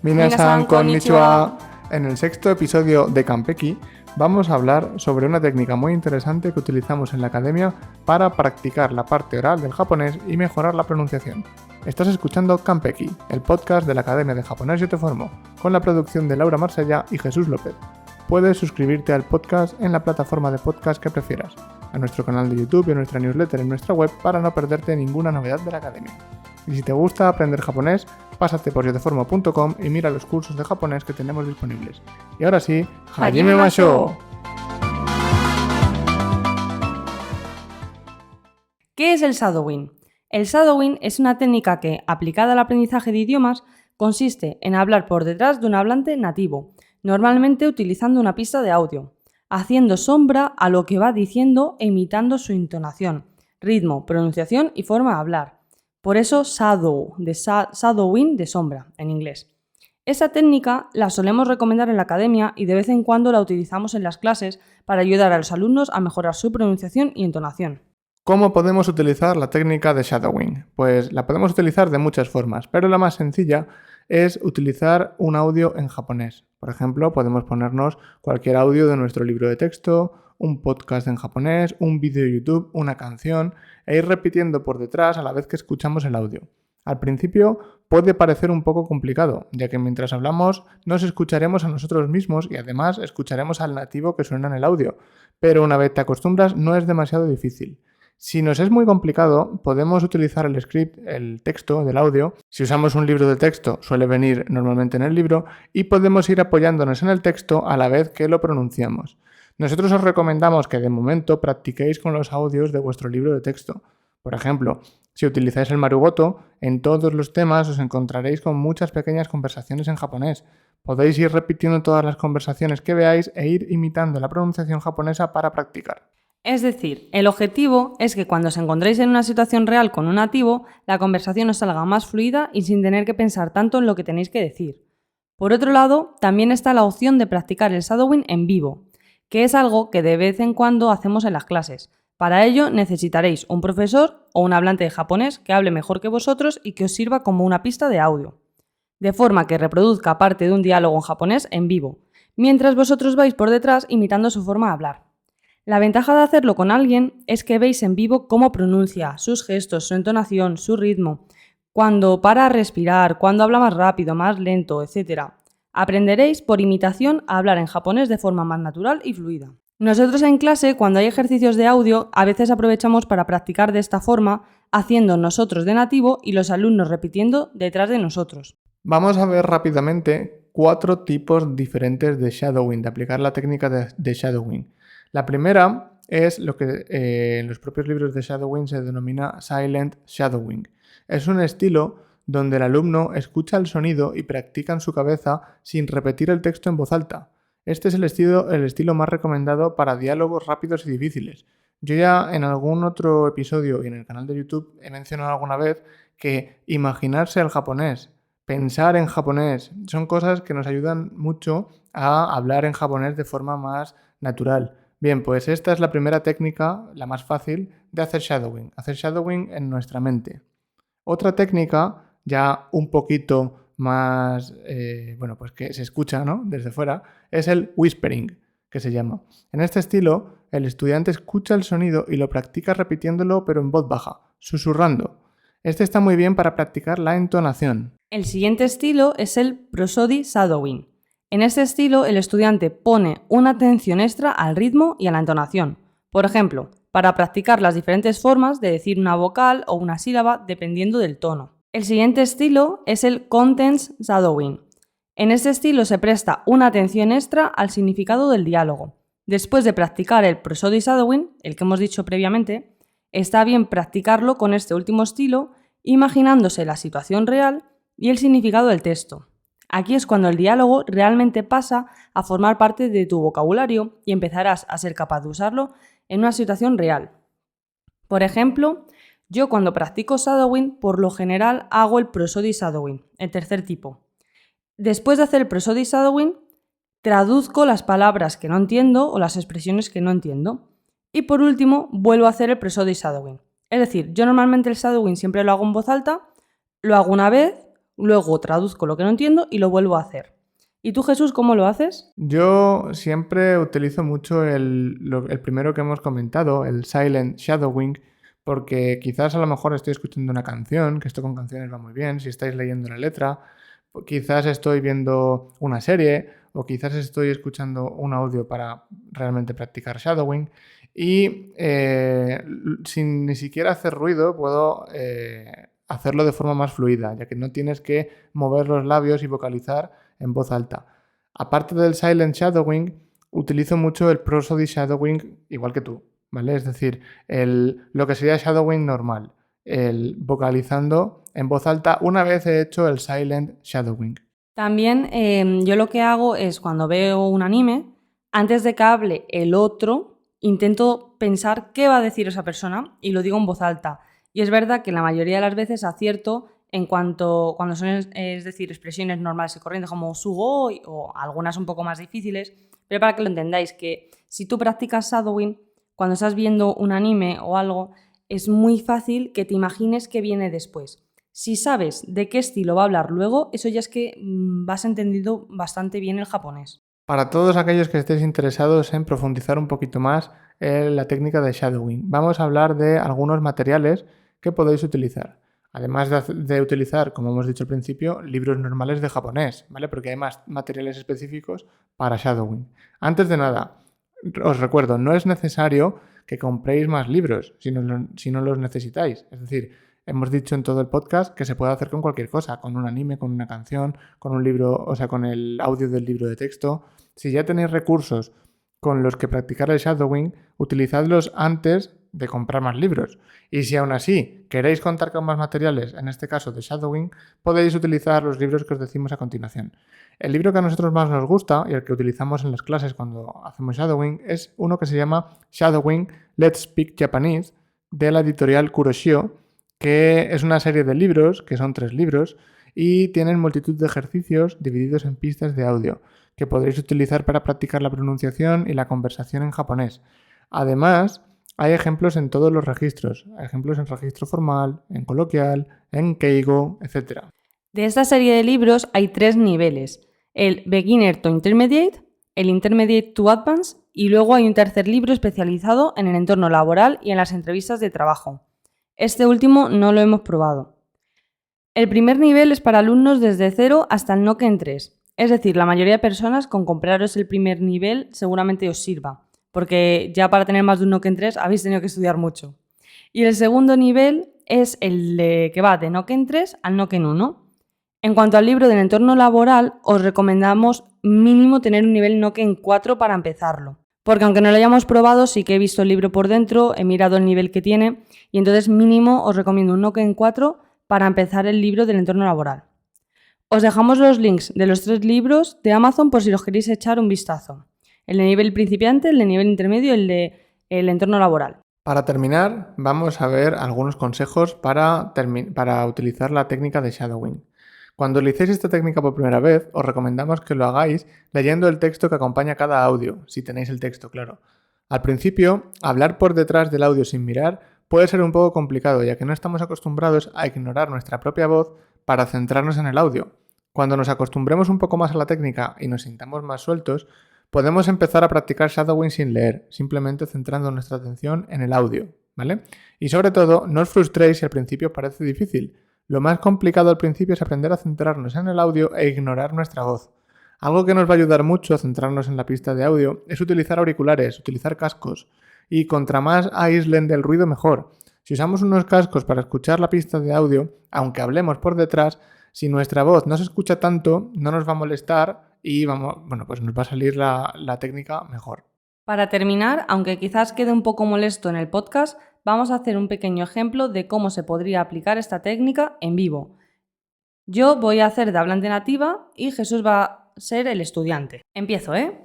Minasan konnichiwa. En el sexto episodio de Kanpeki vamos a hablar sobre una técnica muy interesante que utilizamos en la academia para practicar la parte oral del japonés y mejorar la pronunciación. Estás escuchando Kanpeki, el podcast de la Academia de Japonés Yo Te Formo, con la producción de Laura Marsella y Jesús López. Puedes suscribirte al podcast en la plataforma de podcast que prefieras, a nuestro canal de YouTube y a nuestra newsletter en nuestra web para no perderte ninguna novedad de la academia. Y si te gusta aprender japonés, pásate por yoteformo.com y mira los cursos de japonés que tenemos disponibles. Y ahora sí, ¡Hajime Mashou! ¿Qué es el shadowing? El shadowing es una técnica que, aplicada al aprendizaje de idiomas, consiste en hablar por detrás de un hablante nativo, normalmente utilizando una pista de audio, haciendo sombra a lo que va diciendo e imitando su entonación, ritmo, pronunciación y forma de hablar. Por eso shadow, de shadowing, de sombra, en inglés. Esta técnica la solemos recomendar en la academia y de vez en cuando la utilizamos en las clases para ayudar a los alumnos a mejorar su pronunciación y entonación. ¿Cómo podemos utilizar la técnica de shadowing? Pues la podemos utilizar de muchas formas, pero la más sencilla es utilizar un audio en japonés. Por ejemplo, podemos ponernos cualquier audio de nuestro libro de texto, un podcast en japonés, un vídeo de YouTube, una canción, e ir repitiendo por detrás a la vez que escuchamos el audio. Al principio puede parecer un poco complicado, ya que mientras hablamos nos escucharemos a nosotros mismos y además escucharemos al nativo que suena en el audio, pero una vez te acostumbras no es demasiado difícil. Si nos es muy complicado, podemos utilizar el script, el texto del audio. Si usamos un libro de texto, suele venir normalmente en el libro y podemos ir apoyándonos en el texto a la vez que lo pronunciamos. Nosotros os recomendamos que de momento practiquéis con los audios de vuestro libro de texto. Por ejemplo, si utilizáis el Marugoto, en todos los temas os encontraréis con muchas pequeñas conversaciones en japonés. Podéis ir repitiendo todas las conversaciones que veáis e ir imitando la pronunciación japonesa para practicar. Es decir, el objetivo es que cuando os encontréis en una situación real con un nativo, la conversación os salga más fluida y sin tener que pensar tanto en lo que tenéis que decir. Por otro lado, también está la opción de practicar el shadowing en vivo, que es algo que de vez en cuando hacemos en las clases. Para ello necesitaréis un profesor o un hablante de japonés que hable mejor que vosotros y que os sirva como una pista de audio, de forma que reproduzca parte de un diálogo en japonés en vivo, mientras vosotros vais por detrás imitando su forma de hablar. La ventaja de hacerlo con alguien es que veis en vivo cómo pronuncia, sus gestos, su entonación, su ritmo, cuando para a respirar, cuando habla más rápido, más lento, etc. Aprenderéis por imitación a hablar en japonés de forma más natural y fluida. Nosotros en clase, cuando hay ejercicios de audio, a veces aprovechamos para practicar de esta forma, haciendo nosotros de nativo y los alumnos repitiendo detrás de nosotros. Vamos a ver rápidamente 4 tipos diferentes de shadowing, de aplicar la técnica de shadowing. La primera es lo que en los propios libros de shadowing se denomina silent shadowing. Es un estilo donde el alumno escucha el sonido y practica en su cabeza sin repetir el texto en voz alta. Este es el estilo más recomendado para diálogos rápidos y difíciles. Yo ya en algún otro episodio y en el canal de YouTube he mencionado alguna vez que imaginarse el japonés, pensar en japonés, son cosas que nos ayudan mucho a hablar en japonés de forma más natural. Bien, pues esta es la primera técnica, la más fácil, de hacer shadowing en nuestra mente. Otra técnica, ya un poquito más, pues que se escucha, ¿no?, desde fuera, es el whispering, que se llama. En este estilo, el estudiante escucha el sonido y lo practica repitiéndolo pero en voz baja, susurrando. Este está muy bien para practicar la entonación. El siguiente estilo es el prosody shadowing. En este estilo, el estudiante pone una atención extra al ritmo y a la entonación. Por ejemplo, para practicar las diferentes formas de decir una vocal o una sílaba dependiendo del tono. El siguiente estilo es el contents shadowing. En este estilo se presta una atención extra al significado del diálogo. Después de practicar el prosody shadowing, el que hemos dicho previamente, está bien practicarlo con este último estilo, imaginándose la situación real y el significado del texto. Aquí es cuando el diálogo realmente pasa a formar parte de tu vocabulario y empezarás a ser capaz de usarlo en una situación real. Por ejemplo, yo cuando practico shadowing, por lo general hago el prosody shadowing, el tercer tipo. Después de hacer el prosody shadowing, traduzco las palabras que no entiendo o las expresiones que no entiendo. Y por último, vuelvo a hacer el prosody shadowing. Es decir, yo normalmente el shadowing siempre lo hago en voz alta, lo hago una vez, luego traduzco lo que no entiendo y lo vuelvo a hacer. ¿Y tú, Jesús, cómo lo haces? Yo siempre utilizo mucho el primero que hemos comentado, el silent shadowing, porque quizás a lo mejor estoy escuchando una canción, que esto con canciones va muy bien, si estáis leyendo la letra, o quizás estoy viendo una serie, o quizás estoy escuchando un audio para realmente practicar shadowing, y sin ni siquiera hacer ruido puedo hacerlo de forma más fluida, ya que no tienes que mover los labios y vocalizar en voz alta. Aparte del silent shadowing, utilizo mucho el prosody shadowing igual que tú, ¿vale? Es decir, lo que sería shadowing normal, el vocalizando en voz alta una vez he hecho el silent shadowing. También yo lo que hago es cuando veo un anime, antes de que hable el otro, intento pensar qué va a decir esa persona y lo digo en voz alta. Y es verdad que la mayoría de las veces acierto cuando son, es decir, expresiones normales y corrientes como sugoi o algunas un poco más difíciles, pero para que lo entendáis, que si tú practicas shadowing, cuando estás viendo un anime o algo, es muy fácil que te imagines qué viene después. Si sabes de qué estilo va a hablar luego, eso ya es que vas entendido bastante bien el japonés. Para todos aquellos que estéis interesados en profundizar un poquito más en la técnica de shadowing, vamos a hablar de algunos materiales que podéis utilizar. Además de utilizar, como hemos dicho al principio, libros normales de japonés, ¿vale? Porque hay más materiales específicos para shadowing. Antes de nada, os recuerdo, no es necesario que compréis más libros si no los necesitáis. Es decir, hemos dicho en todo el podcast que se puede hacer con cualquier cosa, con un anime, con una canción, con un libro, o sea, con el audio del libro de texto. Si ya tenéis recursos con los que practicar el shadowing, utilizadlos antes de comprar más libros. Y si aún así queréis contar con más materiales, en este caso de shadowing, podéis utilizar los libros que os decimos a continuación. El libro que a nosotros más nos gusta y el que utilizamos en las clases cuando hacemos shadowing es uno que se llama Shadowing Let's Speak Japanese, de la editorial Kuroshio, que es una serie de libros, que son 3 libros, y tienen multitud de ejercicios divididos en pistas de audio, que podréis utilizar para practicar la pronunciación y la conversación en japonés. Además, hay ejemplos en todos los registros, ejemplos en registro formal, en coloquial, en keigo, etc. De esta serie de libros hay 3 niveles, el Beginner to Intermediate, el Intermediate to Advanced y luego hay un tercer libro especializado en el entorno laboral y en las entrevistas de trabajo. Este último no lo hemos probado. El primer nivel es para alumnos desde 0 hasta el Noken 3. Es decir, la mayoría de personas con compraros el primer nivel seguramente os sirva, porque ya para tener más de un Noken 3 habéis tenido que estudiar mucho. Y el segundo nivel es el que va de Noken 3 al Noken 1. En cuanto al libro del entorno laboral, os recomendamos mínimo tener un nivel Noken 4 para empezarlo. Porque aunque no lo hayamos probado, sí que he visto el libro por dentro, he mirado el nivel que tiene y entonces mínimo os recomiendo un Noken 4 para empezar el libro del entorno laboral. Os dejamos los links de los 3 libros de Amazon por si los queréis echar un vistazo. El de nivel principiante, el de nivel intermedio y el de el entorno laboral. Para terminar, vamos a ver algunos consejos para utilizar la técnica de shadowing. Cuando utilicéis esta técnica por primera vez, os recomendamos que lo hagáis leyendo el texto que acompaña cada audio, si tenéis el texto, claro. Al principio, hablar por detrás del audio sin mirar puede ser un poco complicado, ya que no estamos acostumbrados a ignorar nuestra propia voz para centrarnos en el audio. Cuando nos acostumbremos un poco más a la técnica y nos sintamos más sueltos, podemos empezar a practicar shadowing sin leer, simplemente centrando nuestra atención en el audio, ¿vale? Y sobre todo, no os frustréis si al principio parece difícil. Lo más complicado al principio es aprender a centrarnos en el audio e ignorar nuestra voz. Algo que nos va a ayudar mucho a centrarnos en la pista de audio es utilizar auriculares, utilizar cascos. Y contra más aíslen del ruido, mejor. Si usamos unos cascos para escuchar la pista de audio, aunque hablemos por detrás, si nuestra voz no se escucha tanto, no nos va a molestar y pues nos va a salir la técnica mejor. Para terminar, aunque quizás quede un poco molesto en el podcast, vamos a hacer un pequeño ejemplo de cómo se podría aplicar esta técnica en vivo. Yo voy a hacer de hablante nativa y Jesús va a ser el estudiante. Empiezo, ¿eh?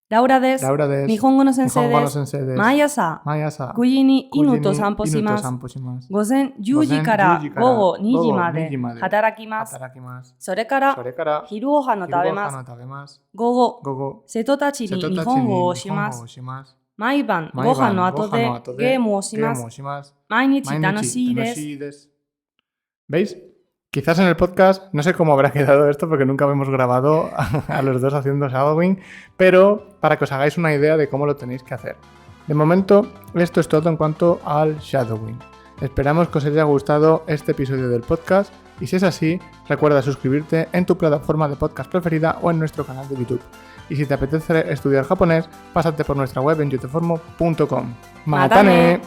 Laura des, Nihongo no sensei desu, Maiasa,9時に犬と散歩します。午前10時から午後2時まで働きます。それから昼ご飯を食べます。午後、生徒たちに日本語をします。毎晩ご飯の後でゲームをします。毎日楽しいです。¿Veis? Quizás en el podcast, no sé cómo habrá quedado esto porque nunca hemos grabado a los dos haciendo shadowing, pero para que os hagáis una idea de cómo lo tenéis que hacer. De momento, esto es todo en cuanto al shadowing. Esperamos que os haya gustado este episodio del podcast y si es así, recuerda suscribirte en tu plataforma de podcast preferida o en nuestro canal de YouTube. Y si te apetece estudiar japonés, pásate por nuestra web en youtformo.com. ¡Matane!